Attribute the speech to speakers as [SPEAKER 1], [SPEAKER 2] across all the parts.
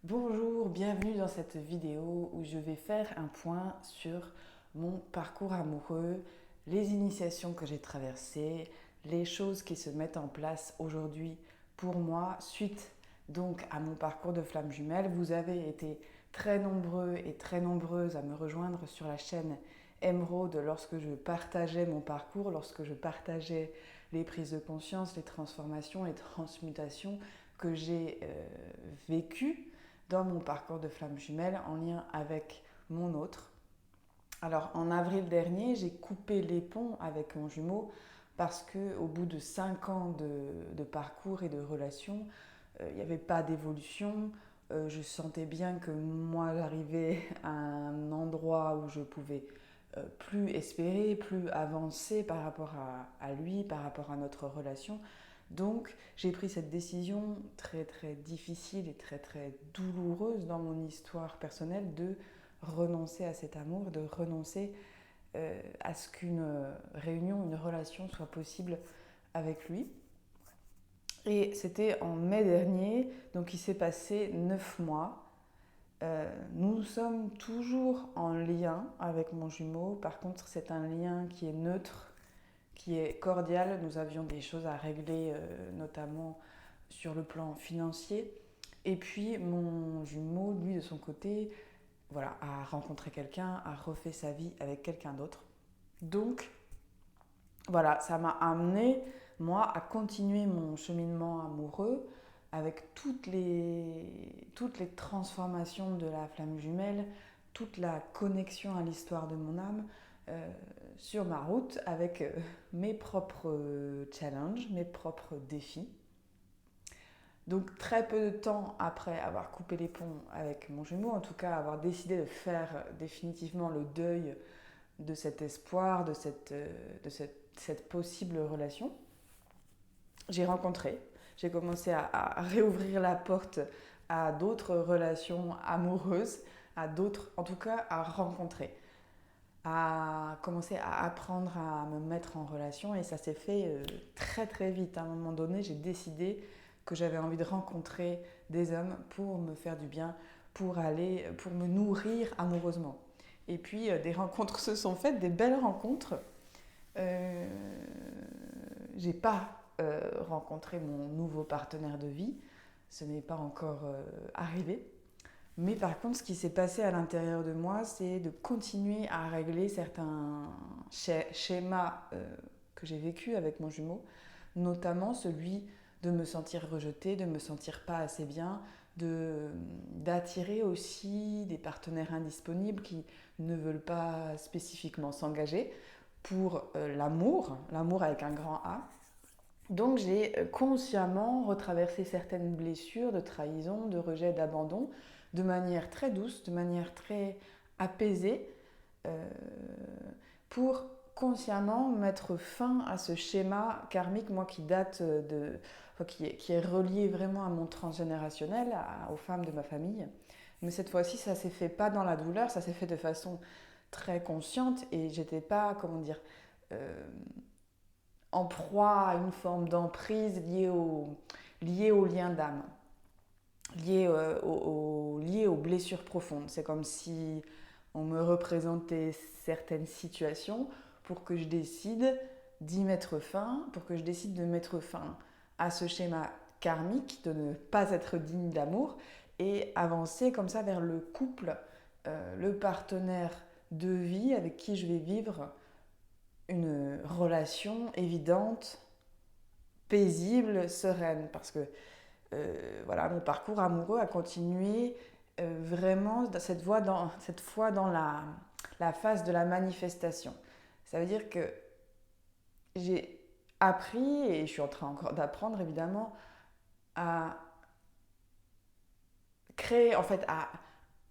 [SPEAKER 1] Bonjour, bienvenue dans cette vidéo où je vais faire un point sur mon parcours amoureux, les initiations que j'ai traversées, les choses qui se mettent en place aujourd'hui pour moi suite donc à mon parcours de flamme jumelle. Vous avez été très nombreux et très nombreuses à me rejoindre sur la chaîne Emeraude lorsque je partageais mon parcours, lorsque je partageais les prises de conscience, les transformations, les transmutations que j'ai vécues dans mon parcours de flamme jumelle en lien avec mon autre. Alors en avril dernier, j'ai coupé les ponts avec mon jumeau parce qu'au bout de 5 ans de parcours et de relations, il n'y avait pas d'évolution. Je sentais bien que moi j'arrivais à un endroit où je pouvais plus espérer, plus avancer par rapport à lui, par rapport à notre relation. Donc j'ai pris cette décision très très difficile et très très douloureuse dans mon histoire personnelle de renoncer à cet amour, de renoncer à ce qu'une réunion, une relation soit possible avec lui. Et c'était en mai dernier, donc il s'est passé 9 mois. Nous sommes toujours en lien avec mon jumeau. Par contre, c'est un lien qui est neutre, qui est cordial. Nous avions des choses à régler, notamment sur le plan financier. Et puis mon jumeau, lui de son côté, voilà, a rencontré quelqu'un, a refait sa vie avec quelqu'un d'autre. Donc voilà, ça m'a amené, moi, à continuer mon cheminement amoureux avec toutes les transformations de la flamme jumelle, toute la connexion à l'histoire de mon âme sur ma route avec mes propres challenges, mes propres défis. Donc très peu de temps après avoir coupé les ponts avec mon jumeau, en tout cas avoir décidé de faire définitivement le deuil de cet espoir, de cette possible relation, j'ai commencé à réouvrir la porte à d'autres relations amoureuses, à d'autres, en tout cas à rencontrer, à commencer à apprendre à me mettre en relation et ça s'est fait très très vite. À un moment donné, j'ai décidé que j'avais envie de rencontrer des hommes pour me faire du bien, pour me nourrir amoureusement. Et puis des rencontres se sont faites, des belles rencontres. Euh, j'ai pas rencontré mon nouveau partenaire de vie, ce n'est pas encore arrivé. Mais par contre, ce qui s'est passé à l'intérieur de moi, c'est de continuer à régler certains schémas que j'ai vécus avec mon jumeau, notamment celui de me sentir rejetée, de me sentir pas assez bien, d'attirer aussi des partenaires indisponibles qui ne veulent pas spécifiquement s'engager pour l'amour avec un grand A. Donc j'ai consciemment retraversé certaines blessures de trahison, de rejet, d'abandon, de manière très douce, de manière très apaisée, euh, pour consciemment mettre fin à ce schéma karmique, moi qui date enfin, qui est relié vraiment à mon transgénérationnel, aux femmes de ma famille. Mais cette fois-ci, ça s'est fait pas dans la douleur, ça s'est fait de façon très consciente et j'étais pas, comment dire, euh, en proie à une forme d'emprise liée au lien d'âme, liée aux blessures profondes. C'est comme si on me représentait certaines situations pour que je décide d'y mettre fin, pour que je décide de mettre fin à ce schéma karmique de ne pas être digne d'amour et avancer comme ça vers le couple, le partenaire de vie avec qui je vais vivre une relation évidente, paisible, sereine. Parce que voilà, mon parcours amoureux a continué vraiment cette fois dans la phase de la manifestation. Ça veut dire que j'ai appris, et je suis en train encore d'apprendre évidemment, à créer, en fait, à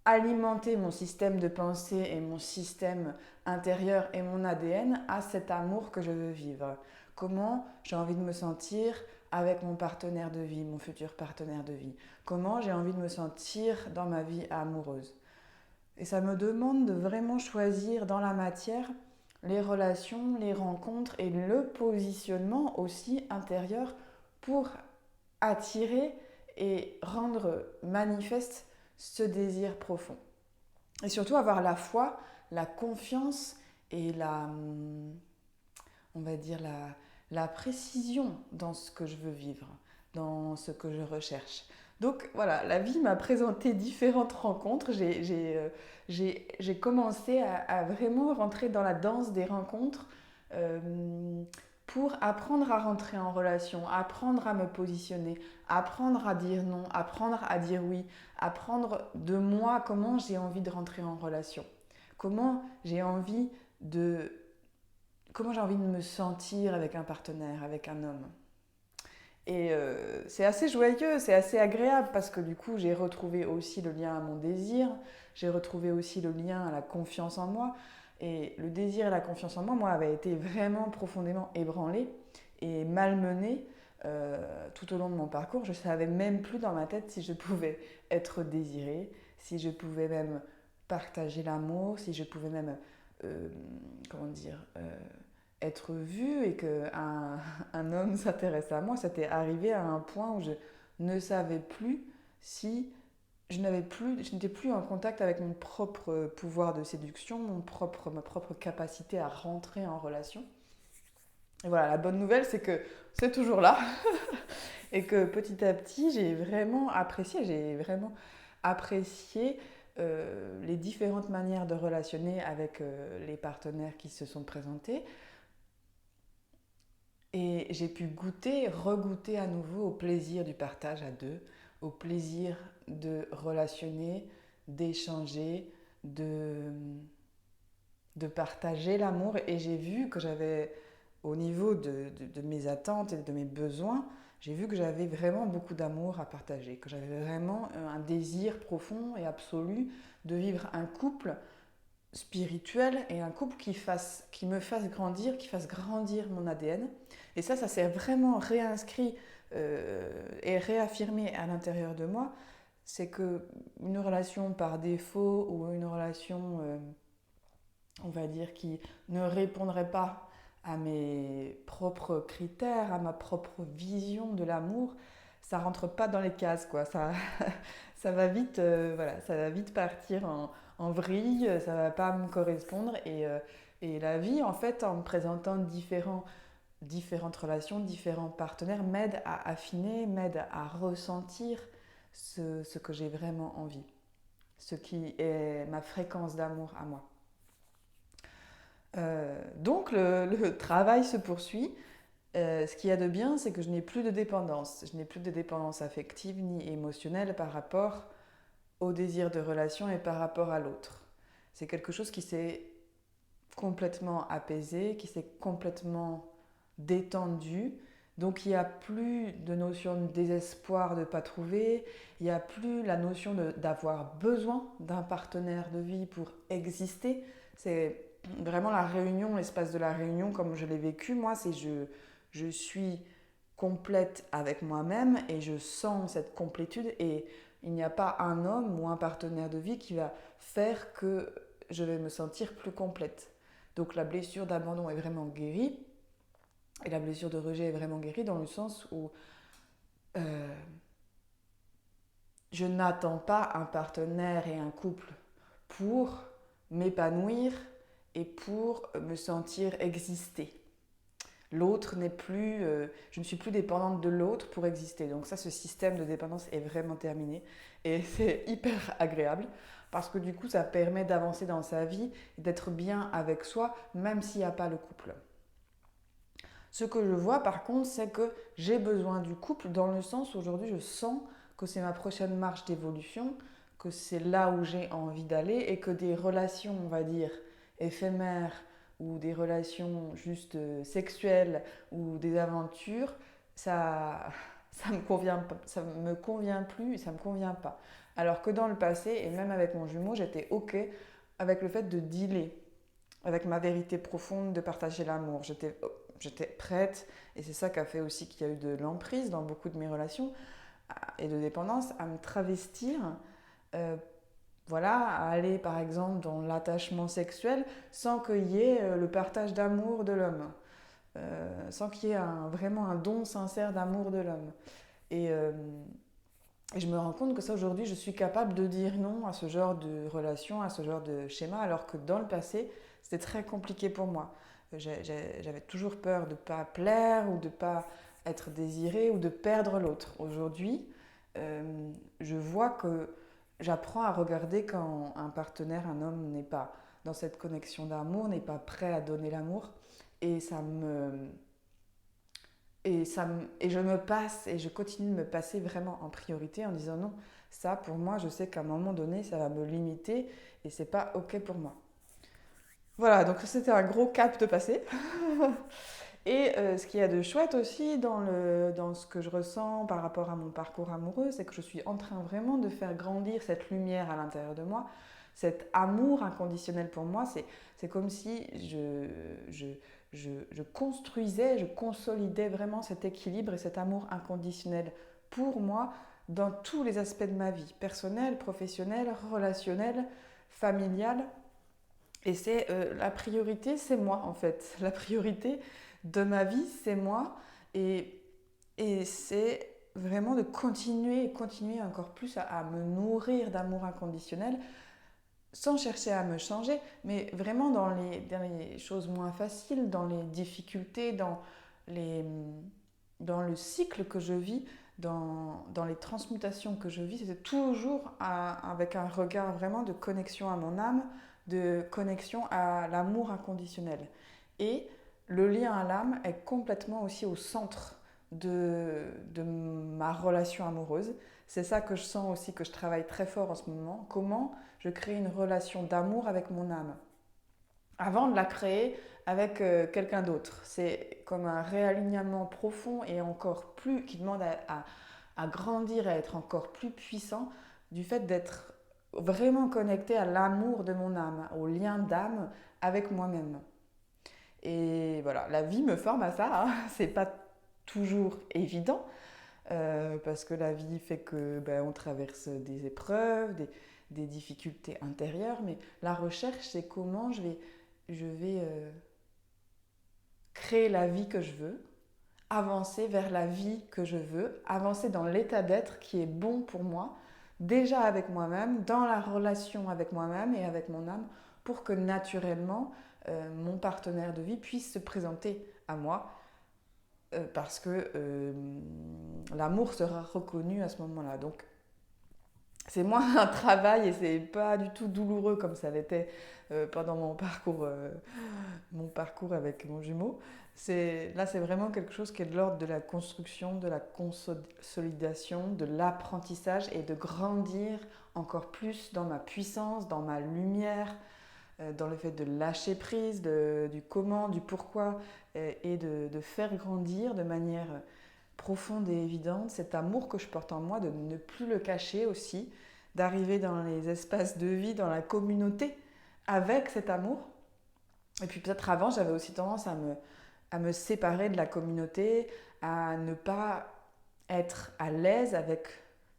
[SPEAKER 1] alimenter mon système de pensée et mon système intérieur et mon ADN à cet amour que je veux vivre. Comment j'ai envie de me sentir avec mon partenaire de vie, mon futur partenaire de vie. Comment j'ai envie de me sentir dans ma vie amoureuse. Et ça me demande de vraiment choisir dans la matière les relations, les rencontres et le positionnement aussi intérieur pour attirer et rendre manifeste ce désir profond. Et surtout avoir la foi, la confiance et on va dire la précision dans ce que je veux vivre, dans ce que je recherche. Donc voilà, la vie m'a présenté différentes rencontres. J'ai commencé à vraiment rentrer dans la danse des rencontres pour apprendre à rentrer en relation, apprendre à me positionner, apprendre à dire non, apprendre à dire oui, apprendre de moi comment j'ai envie de rentrer en relation, comment j'ai envie de, comment j'ai envie de me sentir avec un partenaire, avec un homme. Et c'est assez joyeux, c'est assez agréable parce que du coup j'ai retrouvé aussi le lien à mon désir, j'ai retrouvé aussi le lien à la confiance en moi. Et le désir et la confiance en moi, moi, avaient été vraiment profondément ébranlés et malmenés tout au long de mon parcours. Je ne savais même plus dans ma tête si je pouvais être désirée, si je pouvais même partager l'amour, si je pouvais même, comment dire, être vue et qu'un homme s'intéresse à moi. C'était arrivé à un point où je ne savais plus si je n'étais plus en contact avec mon propre pouvoir de séduction, ma propre capacité à rentrer en relation. Et voilà, la bonne nouvelle, c'est que c'est toujours là et que petit à petit, j'ai vraiment apprécié les différentes manières de relationner avec les partenaires qui se sont présentés. Et j'ai pu regoûter à nouveau au plaisir du partage à deux, au plaisir de relationner, d'échanger, de partager l'amour. Et j'ai vu que j'avais, au niveau de mes attentes et de mes besoins, j'ai vu que j'avais vraiment beaucoup d'amour à partager, que j'avais vraiment un désir profond et absolu de vivre un couple spirituel et un couple qui me fasse grandir, qui fasse grandir mon ADN. Et ça s'est vraiment réinscrit et réaffirmé à l'intérieur de moi. C'est que une relation par défaut ou une relation, on va dire, qui ne répondrait pas à mes propres critères, à ma propre vision de l'amour, ça rentre pas dans les cases, quoi. Ça va vite, voilà, ça va vite partir en vrille, ça va pas me correspondre. Et la vie, en fait, en me présentant différentes relations, différents partenaires, m'aide à affiner, m'aide à ressentir ce que j'ai vraiment envie, ce qui est ma fréquence d'amour à moi. Donc le travail se poursuit. Ce qu'il y a de bien, c'est que je n'ai plus de dépendance. Je n'ai plus de dépendance affective ni émotionnelle par rapport au désir de relation et par rapport à l'autre. C'est quelque chose qui s'est complètement apaisé, qui s'est complètement détendu. Donc il n'y a plus de notion de désespoir de ne pas trouver, il n'y a plus la notion d'avoir besoin d'un partenaire de vie pour exister. C'est vraiment la réunion, l'espace de la réunion comme je l'ai vécu. Moi, c'est je suis complète avec moi-même et je sens cette complétude et il n'y a pas un homme ou un partenaire de vie qui va faire que je vais me sentir plus complète. Donc la blessure d'abandon est vraiment guérie et la blessure de rejet est vraiment guérie dans le sens où euh, je n'attends pas un partenaire et un couple pour m'épanouir et pour me sentir exister. L'autre n'est plus, je ne suis plus dépendante de l'autre pour exister. Donc ça, ce système de dépendance est vraiment terminé et c'est hyper agréable parce que du coup, ça permet d'avancer dans sa vie et d'être bien avec soi, même s'il n'y a pas le couple. Ce que je vois par contre, c'est que j'ai besoin du couple dans le sens où aujourd'hui, je sens que c'est ma prochaine marche d'évolution, que c'est là où j'ai envie d'aller et que des relations, on va dire, éphémères ou des relations juste sexuelles ou des aventures, ça me convient plus, ça me convient pas. Alors que dans le passé, et même avec mon jumeau, j'étais OK avec le fait de dealer avec ma vérité profonde, de partager l'amour. J'étais prête, et c'est ça qui a fait aussi qu'il y a eu de l'emprise dans beaucoup de mes relations et de dépendance, à me travestir, euh, voilà, à aller par exemple dans l'attachement sexuel sans qu'il y ait le partage d'amour de l'homme, sans qu'il y ait vraiment un don sincère d'amour de l'homme. Et Et je me rends compte que ça, aujourd'hui, je suis capable de dire non à ce genre de relation, à ce genre de schéma, alors que dans le passé, c'était très compliqué pour moi. J'avais toujours peur de ne pas plaire ou de ne pas être désirée ou de perdre l'autre. Aujourd'hui, je vois que j'apprends à regarder quand un partenaire, un homme, n'est pas dans cette connexion d'amour, n'est pas prêt à donner l'amour. Et ça me, et je me passe et je continue de me passer vraiment en priorité en disant non, ça pour moi, je sais qu'à un moment donné, ça va me limiter et c'est pas ok pour moi. Voilà, donc c'était un gros cap de passer. Et ce qu'il y a de chouette aussi dans ce que je ressens par rapport à mon parcours amoureux, c'est que je suis en train vraiment de faire grandir cette lumière à l'intérieur de moi, cet amour inconditionnel pour moi. C'est comme si je construisais, je consolidais vraiment cet équilibre et cet amour inconditionnel pour moi dans tous les aspects de ma vie, personnelle, professionnelle, relationnelle, familiale. Et c'est la priorité, c'est moi en fait. La priorité de ma vie, c'est moi. Et, et c'est vraiment de continuer et continuer encore plus à me nourrir d'amour inconditionnel sans chercher à me changer, mais vraiment dans les choses moins faciles, dans les difficultés, les, dans le cycle que je vis, dans les transmutations que je vis, c'est toujours avec un regard vraiment de connexion à mon âme, de connexion à l'amour inconditionnel. Et le lien à l'âme est complètement aussi au centre de ma relation amoureuse. C'est ça que je sens aussi, que je travaille très fort en ce moment. Comment je crée une relation d'amour avec mon âme avant de la créer avec quelqu'un d'autre. C'est comme un réalignement profond et encore plus, qui demande à grandir et à être encore plus puissant du fait d'être vraiment connecté à l'amour de mon âme, au lien d'âme avec moi-même. Et voilà, la vie me forme à ça, hein. C'est pas toujours évident, parce que la vie fait que on traverse des épreuves, des difficultés intérieures, mais la recherche, c'est comment je vais créer la vie que je veux, avancer vers la vie que je veux, avancer dans l'état d'être qui est bon pour moi, déjà avec moi-même, dans la relation avec moi-même et avec mon âme, pour que naturellement mon partenaire de vie puisse se présenter à moi, parce que l'amour sera reconnu à ce moment-là. Donc c'est moins un travail et c'est pas du tout douloureux comme ça l'était pendant mon parcours avec mon jumeau. Là, c'est vraiment quelque chose qui est de l'ordre de la construction, de la consolidation, de l'apprentissage et de grandir encore plus dans ma puissance, dans ma lumière, dans le fait de lâcher prise, du comment, du pourquoi, et de faire grandir de manière profonde et évidente cet amour que je porte en moi, de ne plus le cacher aussi, d'arriver dans les espaces de vie, dans la communauté avec cet amour. Et puis peut-être avant, j'avais aussi tendance à me séparer de la communauté, à ne pas être à l'aise avec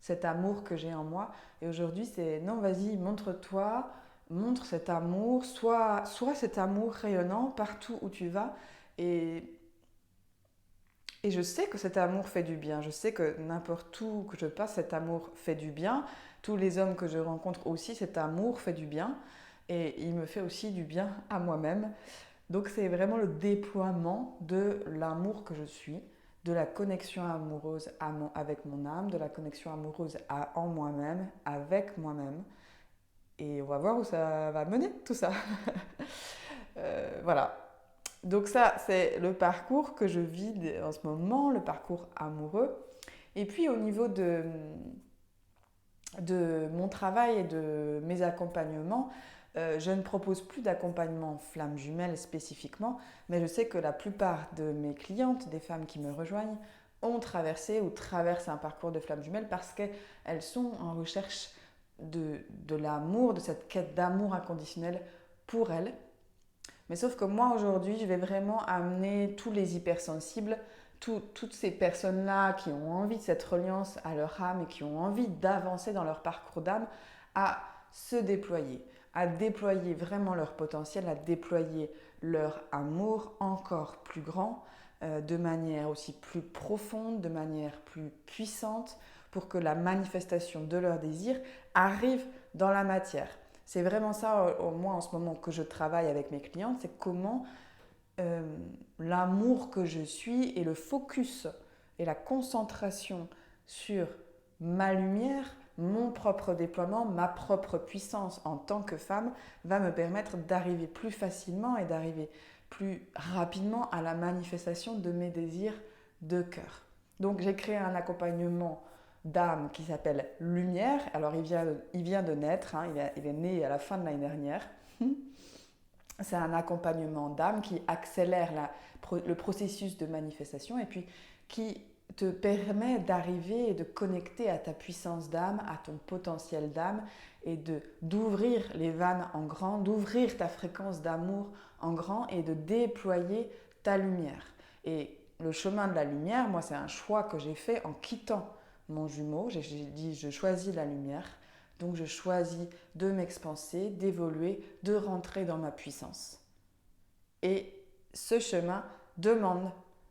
[SPEAKER 1] cet amour que j'ai en moi. Et aujourd'hui, c'est non, vas-y, montre-toi, montre cet amour, sois cet amour rayonnant partout où tu vas. Et, et je sais que cet amour fait du bien. Je sais que n'importe où que je passe, cet amour fait du bien. Tous les hommes que je rencontre aussi, cet amour fait du bien. Et il me fait aussi du bien à moi-même. Donc c'est vraiment le déploiement de l'amour que je suis, de la connexion amoureuse avec mon âme, de la connexion amoureuse en moi-même, avec moi-même. Et on va voir où ça va mener tout ça. Voilà. Donc ça, c'est le parcours que je vis en ce moment, le parcours amoureux. Et puis au niveau de mon travail et de mes accompagnements, je ne propose plus d'accompagnement flamme jumelle spécifiquement, mais je sais que la plupart de mes clientes, des femmes qui me rejoignent, ont traversé ou traversent un parcours de flamme jumelle parce qu'elles sont en recherche de l'amour, de cette quête d'amour inconditionnel pour elles. Mais sauf que moi aujourd'hui, je vais vraiment amener tous les hypersensibles, toutes ces personnes-là qui ont envie de cette reliance à leur âme et qui ont envie d'avancer dans leur parcours d'âme, à se déployer, à déployer vraiment leur potentiel, à déployer leur amour encore plus grand, de manière aussi plus profonde, de manière plus puissante, pour que la manifestation de leur désir arrive dans la matière. C'est vraiment ça, moi en ce moment, que je travaille avec mes clientes, c'est comment l'amour que je suis et le focus et la concentration sur ma lumière, mon propre déploiement, ma propre puissance en tant que femme va me permettre d'arriver plus facilement et d'arriver plus rapidement à la manifestation de mes désirs de cœur. Donc j'ai créé un accompagnement d'âme qui s'appelle Lumière. Alors il vient de naître, hein, il est né à la fin de l'année dernière. C'est un accompagnement d'âme qui accélère le processus de manifestation et puis qui te permet d'arriver et de connecter à ta puissance d'âme, à ton potentiel d'âme et d'ouvrir les vannes en grand, d'ouvrir ta fréquence d'amour en grand et de déployer ta lumière. Et le chemin de la lumière, moi c'est un choix que j'ai fait en quittant mon jumeau. J'ai dit je choisis la lumière. Donc je choisis de m'expanser, d'évoluer, de rentrer dans ma puissance. Et ce chemin demande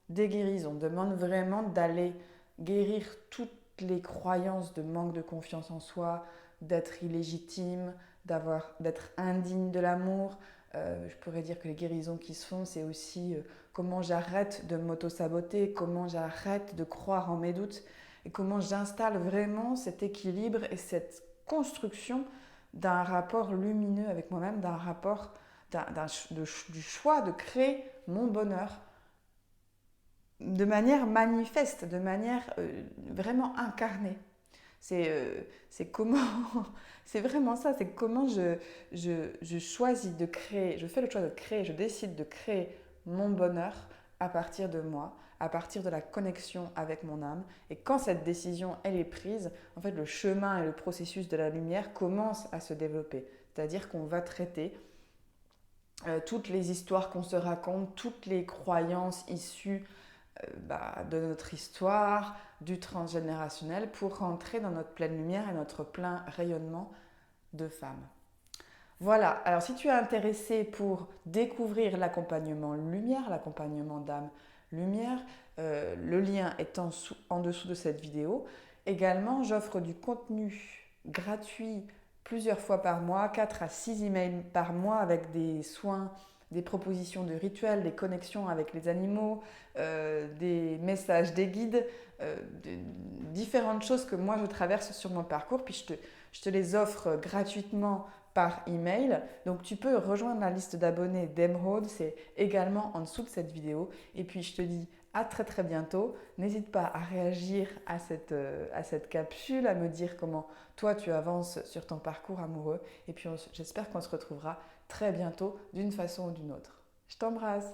[SPEAKER 1] des guérisons, demande vraiment d'aller guérir toutes les croyances de manque de confiance en soi, d'être illégitime, d'être indigne de l'amour. Je pourrais dire que les guérisons qui se font, c'est aussi comment j'arrête de m'auto-saboter, comment j'arrête de croire en mes doutes et comment j'installe vraiment cet équilibre et cette construction d'un rapport lumineux avec moi-même, d'un rapport, du choix de créer mon bonheur de manière manifeste, de manière vraiment incarnée. C'est comment, c'est vraiment ça, c'est comment je choisis de créer, je fais le choix de créer, je décide de créer mon bonheur à partir de moi, à partir de la connexion avec mon âme. Et quand cette décision, elle est prise, en fait, le chemin et le processus de la lumière commencent à se développer. C'est-à-dire qu'on va traiter toutes les histoires qu'on se raconte, toutes les croyances issues de notre histoire, du transgénérationnel, pour rentrer dans notre pleine lumière et notre plein rayonnement de femme. Voilà, alors si tu es intéressé pour découvrir l'accompagnement lumière, l'accompagnement d'âme lumière, le lien est en dessous de cette vidéo. Également, j'offre du contenu gratuit plusieurs fois par mois, 4 à 6 emails par mois avec des soins, des propositions de rituels, des connexions avec les animaux, des messages, des guides, différentes choses que moi je traverse sur mon parcours. Puis je te les offre gratuitement par email. Donc tu peux rejoindre la liste d'abonnés d'Emeraude, c'est également en dessous de cette vidéo. Et puis je te dis à très très bientôt. N'hésite pas à réagir à cette capsule, à me dire comment toi tu avances sur ton parcours amoureux. Et puis j'espère qu'on se retrouvera très bientôt d'une façon ou d'une autre. Je t'embrasse.